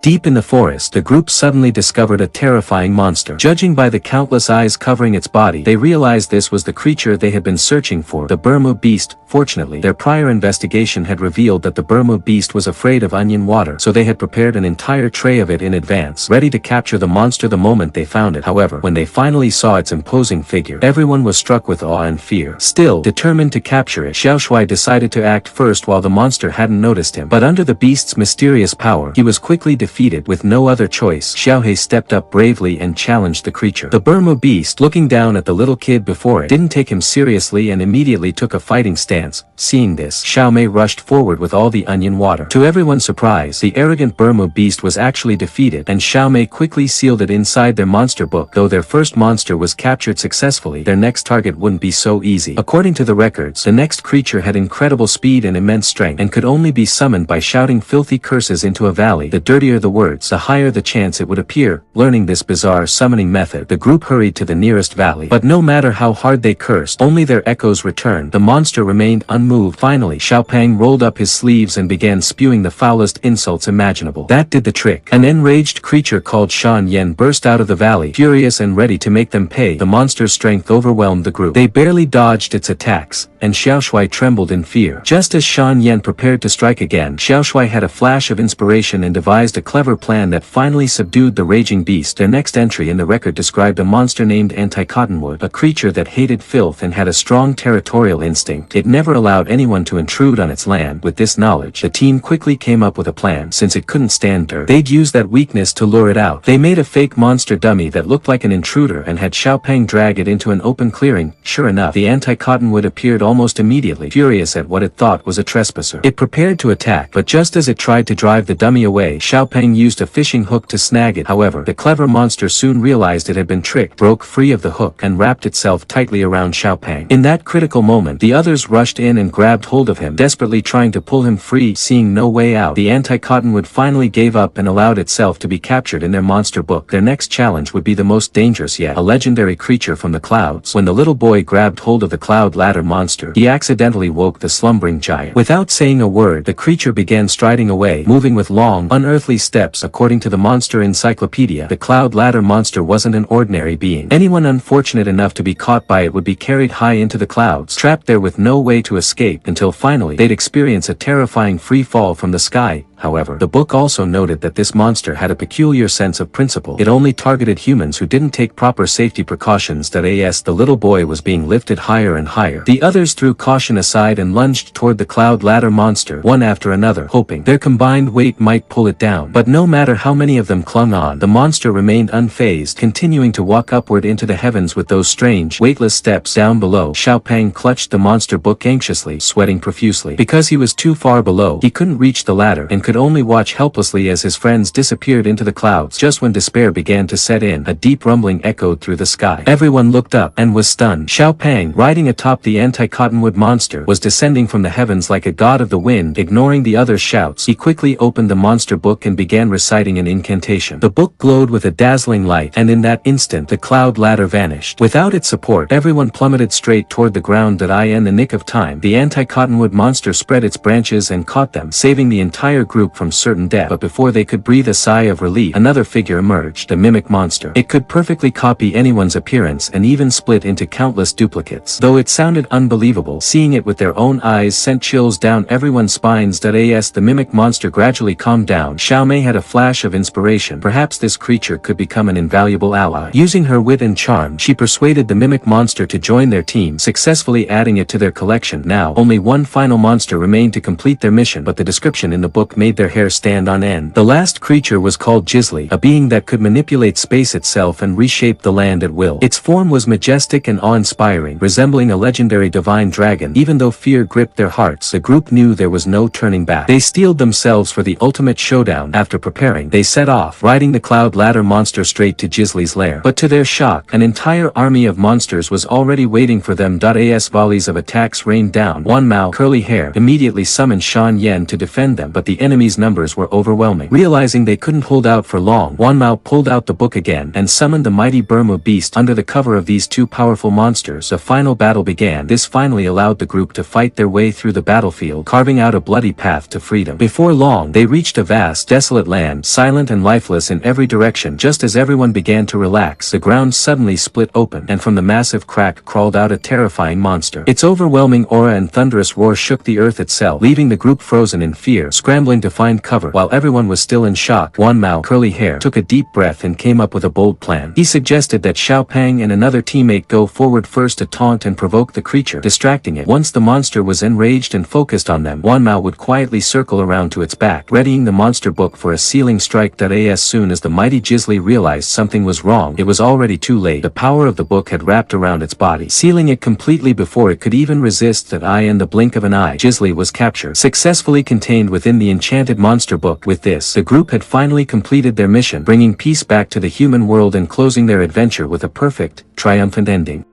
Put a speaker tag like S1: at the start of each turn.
S1: Deep in the forest, the group suddenly discovered a terrifying monster. Judging by the countless eyes covering its body, they realized this was the creature they had been searching for, the Burma beast. Fortunately, their prior investigation had revealed that the Burma beast was afraid of onion water, so they had prepared an entire tray of it in advance, ready to capture the monster the moment they found it. However, when they finally saw its imposing figure, everyone was struck with awe and fear. Still, determined to capture it, Xiao Shui decided to act first while the monster hadn't noticed him. But under the beast's mysterious power, he was quickly defeated. With no other choice, Xiao He stepped up bravely and challenged the creature. The Burma beast, looking down at the little kid before it, didn't take him seriously and immediately took a fighting stance. Seeing this, Xiao Mei rushed forward with all the onion water. To everyone's surprise, the arrogant Burma beast was actually defeated, and Xiao Mei quickly sealed it inside their monster book. Though their first monster was captured successfully, their next target wouldn't be so easy. According to the records, the next creature had incredible speed and immense strength, and could only be summoned by shouting filthy curses into a valley. The dirtier the words, the higher the chance it would appear. Learning this bizarre summoning method, the group hurried to the nearest valley. But no matter how hard they cursed, only their echoes returned. The monster remained unmoved. Finally, Xiaopeng rolled up his sleeves and began spewing the foulest insults imaginable. That did the trick. An enraged creature called Shan Yen burst out of the valley, furious and ready to make them pay. The monster's strength overwhelmed the group. They barely dodged its attacks, and Xiao Shui trembled in fear. Just as Shan Yen prepared to strike again, Xiao Shui had a flash of inspiration and devised a clever plan that finally subdued the raging beast. Their next entry in the record described a monster named Anti-Cottonwood, a creature that hated filth and had a strong territorial instinct. It never allowed anyone to intrude on its land. With this knowledge, the team quickly came up with a plan. Since it couldn't stand dirt, they'd use that weakness to lure it out. They made a fake monster dummy that looked like an intruder and had Xiaopeng drag it into an open clearing. Sure enough, the Anti-Cottonwood appeared almost immediately, furious at what it thought was a trespasser. It prepared to attack, but just as it tried to drive the dummy away, Xiaopeng used a fishing hook to snag it. However, the clever monster soon realized it had been tricked, broke free of the hook, and wrapped itself tightly around Xiaopeng. In that critical moment, the others rushed in and grabbed hold of him, desperately trying to pull him free. Seeing no way out, the Anti-Cottonwood finally gave up and allowed itself to be captured in their monster book. Their next challenge would be the most dangerous yet, a legendary creature from the clouds. When the little boy grabbed hold of the cloud ladder monster, he accidentally woke the slumbering giant. Without saying a word, the creature began striding away, moving with long, unearthly steps. According to the Monster Encyclopedia, the cloud ladder monster wasn't an ordinary being. Anyone unfortunate enough to be caught by it would be carried high into the clouds, trapped there with no way to escape, until finally they'd experience a terrifying free fall from the sky. However, the book also noted that this monster had a peculiar sense of principle. It only targeted humans who didn't take proper safety precautions. As the little boy was being lifted higher and higher, the others threw caution aside and lunged toward the cloud ladder monster, one after another, hoping their combined weight might pull it down. But no matter how many of them clung on, the monster remained unfazed, continuing to walk upward into the heavens with those strange, weightless steps. Down below, Xiaopeng clutched the monster book anxiously, sweating profusely. Because he was too far below, he couldn't reach the ladder and could only watch helplessly as his friends disappeared into the clouds. Just when despair began to set in, a deep rumbling echoed through the sky. Everyone looked up and was stunned. Xiaopeng, riding atop the Anti-Cottonwood monster, was descending from the heavens like a god of the wind. Ignoring the others' shouts, he quickly opened the monster book and began reciting an incantation. The book glowed with a dazzling light, and in that instant the cloud ladder vanished. Without its support, everyone plummeted straight toward the ground. In the nick of time, the Anti-Cottonwood monster spread its branches and caught them, saving the entire group from certain death. But before they could breathe a sigh of relief, another figure emerged, the mimic monster. It could perfectly copy anyone's appearance and even split into countless duplicates. Though it sounded unbelievable, seeing it with their own eyes sent chills down everyone's spines. As the mimic monster gradually calmed down, Xiao Mei had a flash of inspiration. Perhaps this creature could become an invaluable ally. Using her wit and charm, she persuaded the mimic monster to join their team, successfully adding it to their collection. Now, only one final monster remained to complete their mission, but the description in the book made their hair stand on end. The last creature was called Jizli, a being that could manipulate space itself and reshape the land at will. Its form was majestic and awe-inspiring, resembling a legendary divine dragon. Even though fear gripped their hearts, the group knew there was no turning back. They steeled themselves for the ultimate showdown. After preparing, they set off, riding the cloud ladder monster straight to Jizli's lair. But to their shock, an entire army of monsters was already waiting for them. Volleys of attacks rained down. Wan Mao, curly hair, immediately summoned Shan Yen to defend them, but the enemy's numbers were overwhelming. Realizing they couldn't hold out for long, Wan Mao pulled out the book again and summoned the mighty Burma beast. Under the cover of these two powerful monsters, a final battle began. This finally allowed the group to fight their way through the battlefield, carving out a bloody path to freedom. Before long, they reached a vast, desolate desolate land, silent and lifeless in every direction. Just as everyone began to relax, the ground suddenly split open, and from the massive crack crawled out a terrifying monster. Its overwhelming aura and thunderous roar shook the earth itself, leaving the group frozen in fear, scrambling to find cover. While everyone was still in shock, Wan Mao, curly hair, took a deep breath and came up with a bold plan. He suggested that Xiao Pang and another teammate go forward first to taunt and provoke the creature, distracting it. Once the monster was enraged and focused on them, Wan Mao would quietly circle around to its back, readying the monster book for a sealing strike. As soon as the mighty Jizzly realized something was wrong, it was already too late. The power of the book had wrapped around its body, sealing it completely before it could even resist that eye. In the blink of an eye, Jizzly was captured, successfully contained within the enchanted monster book. With this, the group had finally completed their mission, bringing peace back to the human world and closing their adventure with a perfect, triumphant ending.